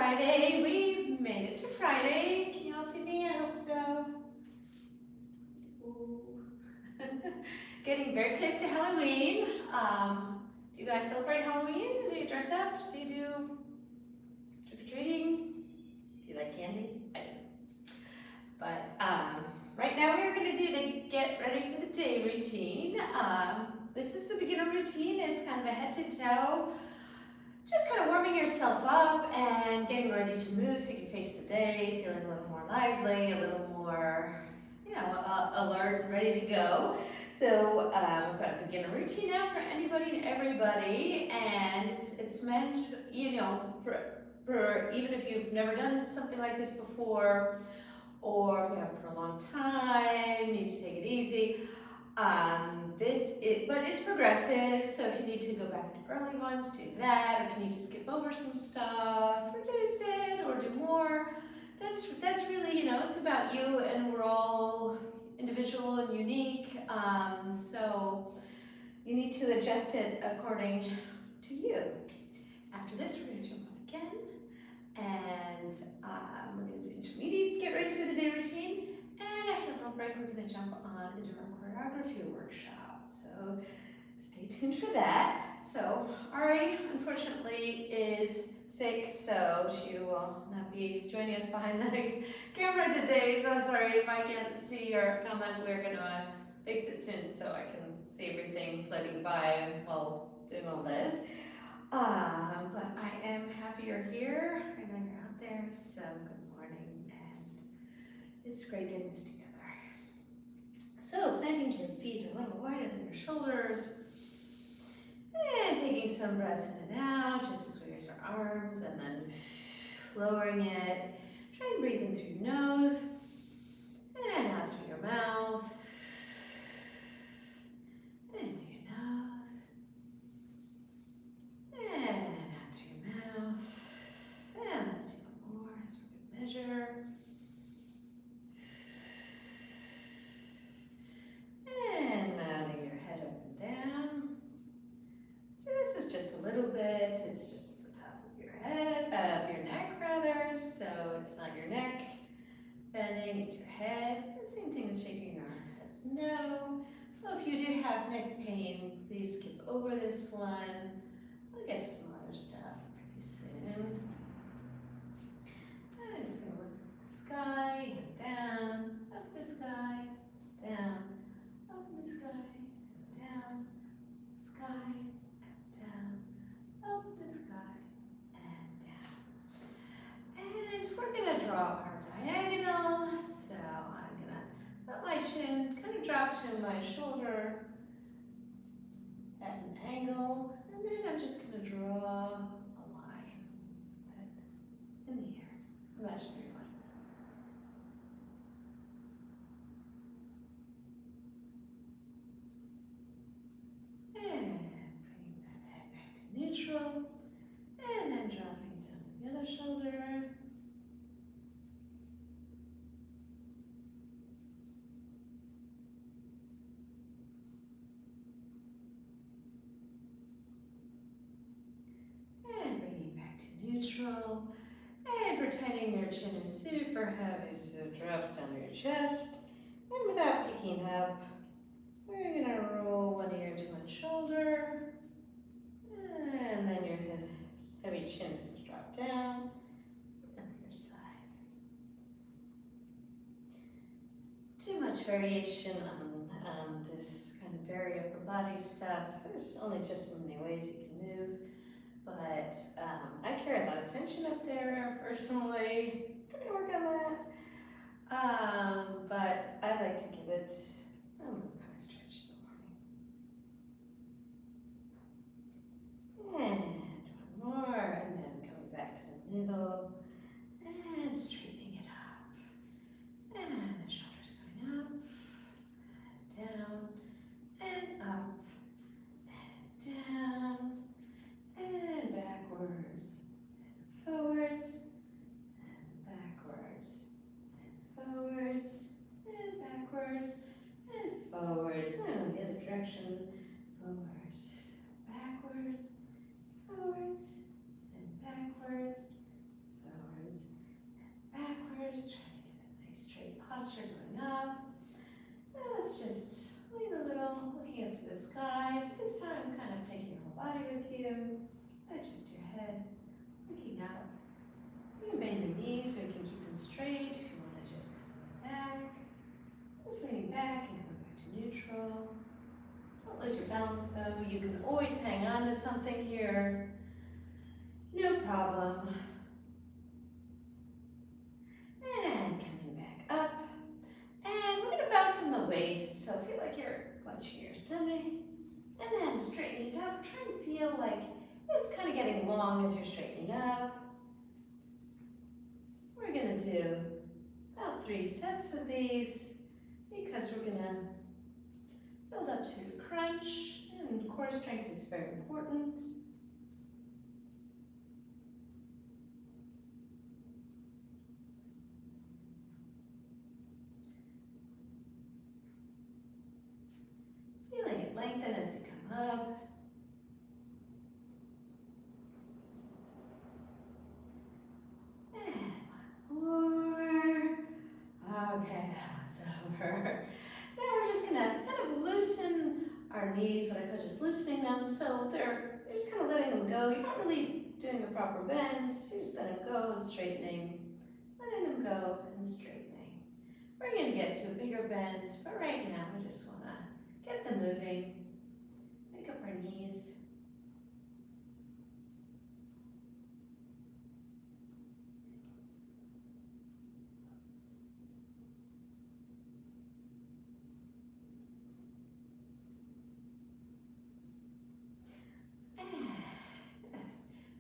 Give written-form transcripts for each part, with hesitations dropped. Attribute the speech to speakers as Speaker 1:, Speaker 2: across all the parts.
Speaker 1: Friday. We made it to Friday. Can you all see me? I hope so. Ooh. Getting very close to Halloween. Do you guys celebrate Halloween? Do you dress up? Do you do trick-or-treating? Do you like candy? I do. But right now we're going to do the get ready for the day routine. This is the beginner routine. It's kind of a head to toe. Just kind of warming yourself up and getting ready to move so you can face the day, feeling a little more lively, a little more, alert and ready to go. So we've got a beginner routine now for anybody and everybody, and it's meant, for even if you've never done something like this before, or if you haven't for a long time, you need to take it easy. But it's progressive, so if you need to go back to early ones, do that. Or if you need to skip over some stuff, reduce it, or do more. That's really, it's about you, and we're all individual and unique. So you need to adjust it according to you. After this, we're going to jump on again, and we're going to do intermediate, get ready for the day routine. And after a little break, we're going to jump on into our choreography workshop. So stay tuned for that. So Ari, unfortunately, is sick, so she will not be joining us behind the camera today. So I'm sorry if I can't see your comments. We're going to fix it soon so I can see everything floating by while doing all this. But I am happy you're here. I know you're out there, so good morning. It's great doing this together. So planting your feet a little wider than your shoulders. And taking some breaths in and out, just as we raise our arms, and then lowering it. Try and breathe in through your nose, and out through your mouth. And in through your nose. And out through your mouth. And let's do one more as we're going to measure. And nodding your head up and down. So this is just a little bit, it's just at the top of your head, of your neck rather, so it's not your neck bending, it's your head. The same thing as shaking our heads no. Well, if you do have neck pain, please skip over this one. We'll get to some other stuff pretty soon. I'm just going to look at the sky, down, up the sky, down. Up in the sky, down, sky, down, up the sky, and down. And we're going to draw our diagonal. So I'm going to let my chin kind of drop to my shoulder at an angle. And then I'm just going to draw a line in the air, imaginary line. And bringing that head back to neutral, and then dropping down to the other shoulder. And bringing back to neutral, and pretending your chin is super heavy so it drops down to your chest. And without picking up, we're going to roll one ear to one shoulder, and then your heavy chin's going to drop down on your side. Too much variation on this kind of very upper body stuff. There's only just so many ways you can move, but I carry a lot of tension up there personally. I'm going to work on that. But I like to give it a little kind of stretch in the morning. And one more, and then coming back to the middle, and straightening it up. And the shoulders going up, and down, and up, and down, and backwards, and forwards, and backwards, and forwards, and backwards. Adjust your head, looking up. You can bend your knees so you can keep them straight if you want to just lean back. Just leaning back and coming back to neutral. Don't lose your balance though. You can always hang on to something here. No problem. And coming back up. And we're going to bow from the waist. So feel like you're clenching your stomach. And then straightening it up. Try and feel like it's kind of getting long as you're straightening up. We're going to do about 3 sets of these because we're going to build up to crunch, and core strength is very important. Feeling it lengthen as you come up. And one more. Okay, that one's over. Now we're just gonna kind of loosen our knees, what I call just loosening them, so you're just kind of letting them go. You're not really doing a proper bend, you're just letting them go and straightening, letting them go and straightening. We're gonna get to a bigger bend, but right now we just wanna get them moving, pick up our knees.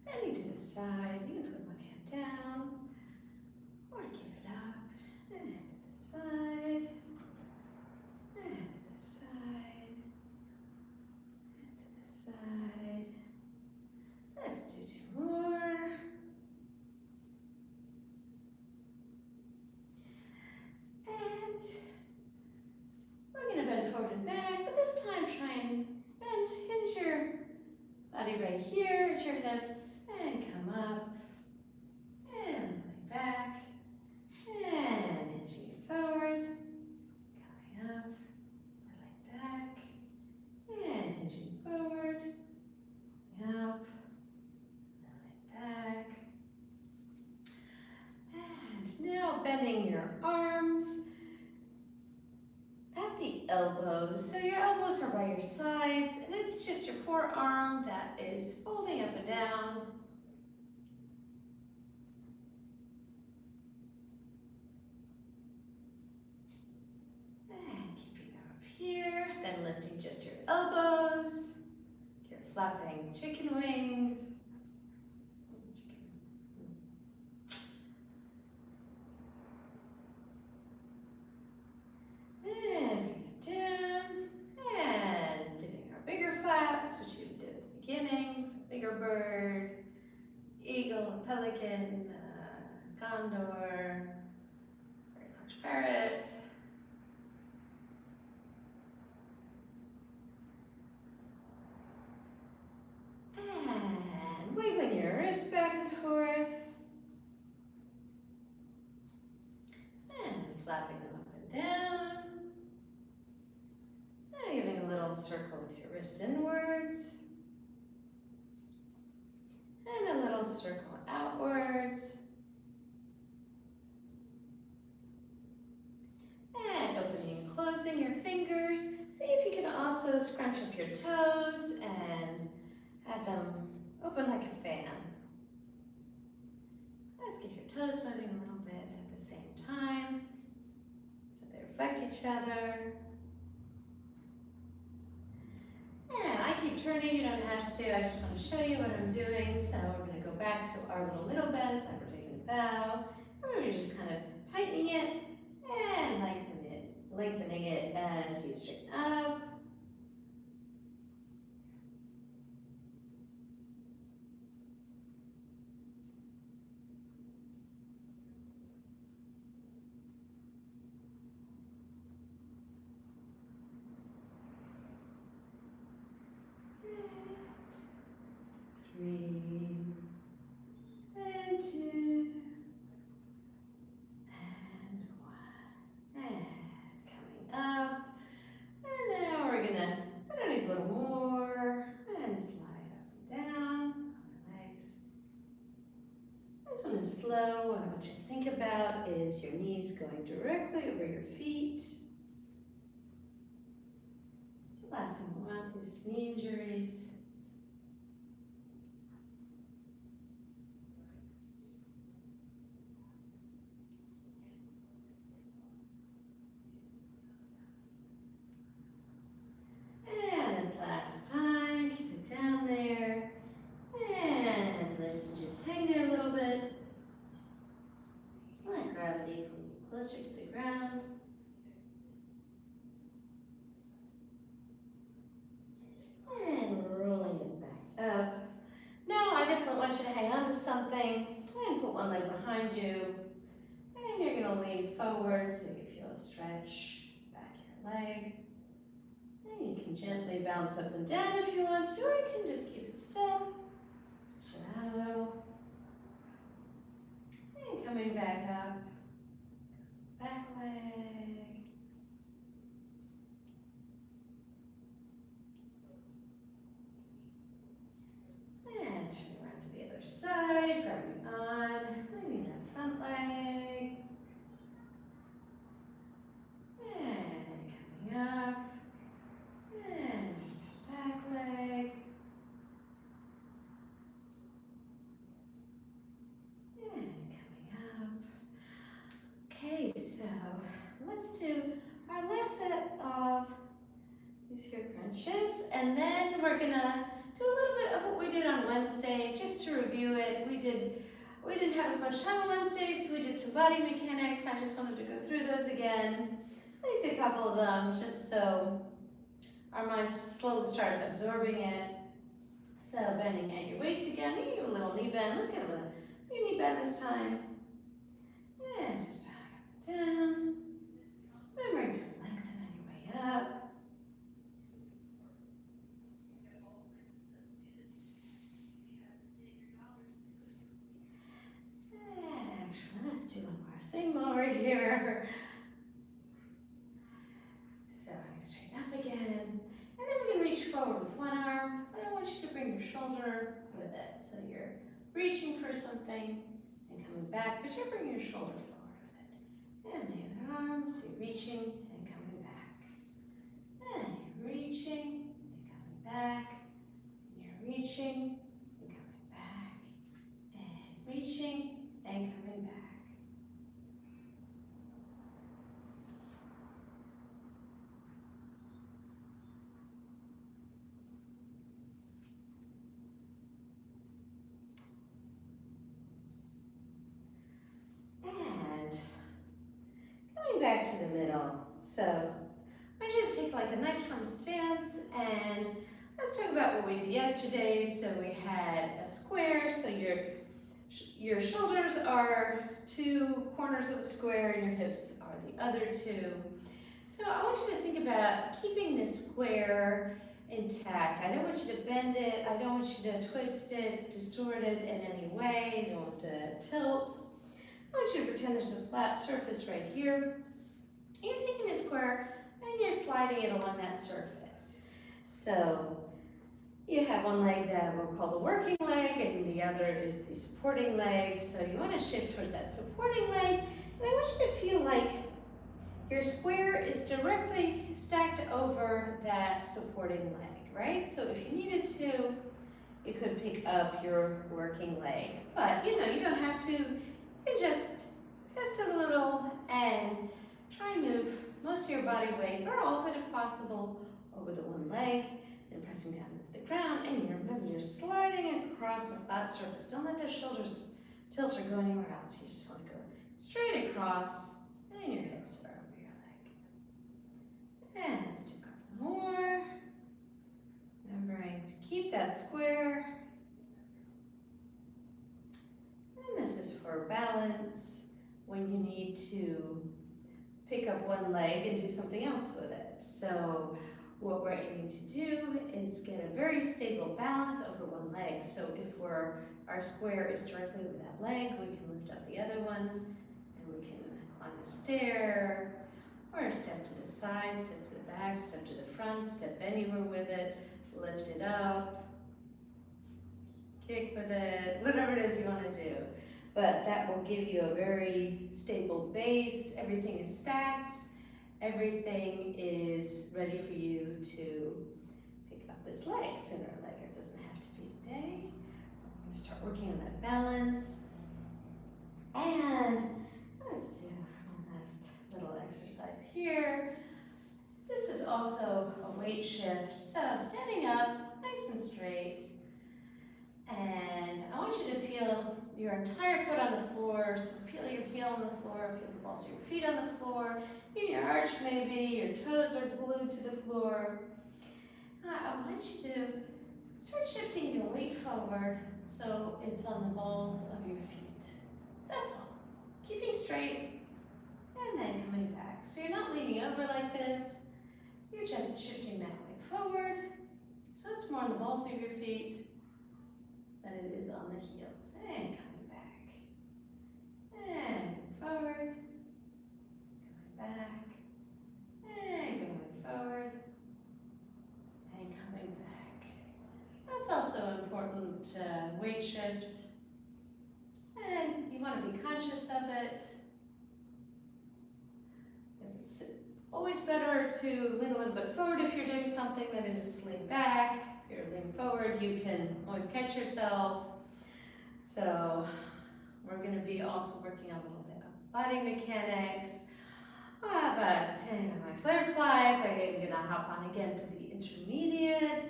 Speaker 1: Bending to the side, you can put one hand down, or give it up, and to the side, and to the side, and to the side. Let's do 2 more. And we're going to bend forward and back, but this time try and hinge your body right here at your hips. And come up, and moving back, and hinging it forward, coming up, moving back, and hinging forward, coming up, moving back. And now bending your arms at the elbows. So your elbows are by your sides, and it's just your forearm that is folding up and down. Here, then lifting just your elbows, you're flapping chicken wings. And bring it down, and doing our bigger flaps, which we did at the beginning. So bigger bird, eagle, pelican, condor, very large parrot. And wiggling your wrists back and forth. And flapping them up and down. And giving a little circle with your wrists inwards. And a little circle outwards. And opening and closing your fingers. See if you can also scrunch up your toes and have them open like a fan. Let's get your toes moving a little bit at the same time so they reflect each other. And I keep turning, you don't have to, I just want to show you what I'm doing. So we're going to go back to our little middle bends, like we're taking a bow. And we're just kind of tightening it and lengthening it as you straighten up. Three, and 2, and 1, and coming up. And now we're gonna bend our knees a little more and slide up and down, This one is slow, and what you think about is your knees going directly over your feet. The last thing we want is knee injuries. And this last time, keep it down there. And let's just hang there a little bit. Let gravity pull you closer to the ground. And rolling it back up. Now I definitely want you to hang on to something and put one leg behind you. And you're going to lean forward so you feel a stretch back your leg. And you can gently bounce up and down if you want to, or you can just keep it still. Push it out a little. And coming back up. Back leg. And turn around to the other side, grabbing on, leaning that front leg. And coming up. And back leg. And coming up. Okay, so let's do our last set of these here crunches, and then we're gonna do a little bit of what we did on Wednesday, just to review it. We didn't have as much time on Wednesday, so we did some body mechanics. I just wanted to go through those again, at least a couple of them, just so our minds slowly started absorbing it. So bending at your waist again, you do a little knee bend. Let's get a little knee bend this time. And just back up and down. Remembering to lengthen on your way up. Actually, let's do one more thing while we're here. So I'm straighten up again. And then we're going to reach forward with one arm, but I want you to bring your shoulder with it. So you're reaching for something and coming back, but you're bringing your shoulder forward with it. And the other arm, so you're reaching and coming back. And you're reaching and coming back. And you're reaching and coming back. And reaching and coming back. And coming back to the middle. So I want you to take like a nice firm stance, and let's talk about what we did yesterday. So we had a square, so your shoulders are two corners of the square and your hips are the other two. So I want you to think about keeping this square intact. I don't want you to bend it. I don't want you to twist it, distort it in any way. I don't want to tilt. I want you to pretend there's a flat surface right here. And you're taking this square and you're sliding it along that surface. So you have one leg that we'll call the working leg, and the other is the supporting leg. So you want to shift towards that supporting leg, and I want you to feel like your square is directly stacked over that supporting leg, right? So if you needed to, you could pick up your working leg, but you don't have to. You can just a little and try and move most of your body weight, or all of it if possible, over the one leg, and pressing down to the ground. And remember, you're sliding across a flat surface. Don't let those shoulders tilt or go anywhere else. You just want to go straight across, and your hips are over your leg. And let's do a couple more. Remembering to keep that square. And this is for balance when you need to pick up one leg and do something else with it. So what we're aiming to do is get a very stable balance over one leg. So if our square is directly over that leg, we can lift up the other one, and we can climb a stair, or step to the side, step to the back, step to the front, step anywhere with it, lift it up, kick with it, whatever it is you want to do. but that will give you a very stable base. Everything is stacked. Everything is ready for you to pick up this leg sooner or later. It doesn't have to be today. I'm going to start working on that balance. And let's do one last little exercise here. This is also a weight shift. So standing up, nice and straight. And I want you to feel your entire foot on the floor. So feel your heel on the floor, feel the balls of your feet on the floor, even your arch maybe, your toes are glued to the floor. I want you to start shifting your weight forward so it's on the balls of your feet. That's all. Keeping straight and then coming back. So you're not leaning over like this, you're just shifting that weight forward. So it's more on the balls of your feet than it is on the heels. And coming back. And forward. Going back. And going forward. And coming back. That's also an important weight shift. And you want to be conscious of it. Because it's always better to lean a little bit forward if you're doing something than it is to lean back. If you're leaning forward, you can always catch yourself. So we're going to be also working on a little bit of body mechanics. But my Flair flies, I'm going to hop on again for the intermediates.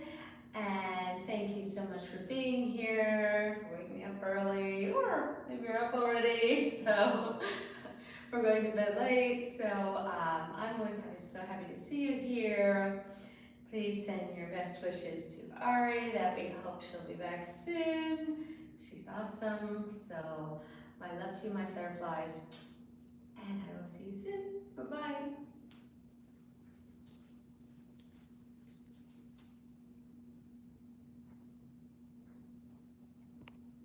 Speaker 1: And thank you so much for being here, for waking me up early, or maybe you're up already, so we're going to bed late. So I'm always so happy to see you here. Please send your best wishes to Ari, that we hope she'll be back soon. She's awesome. So my love to you, my Flair flies, and I will see you soon. Bye-bye.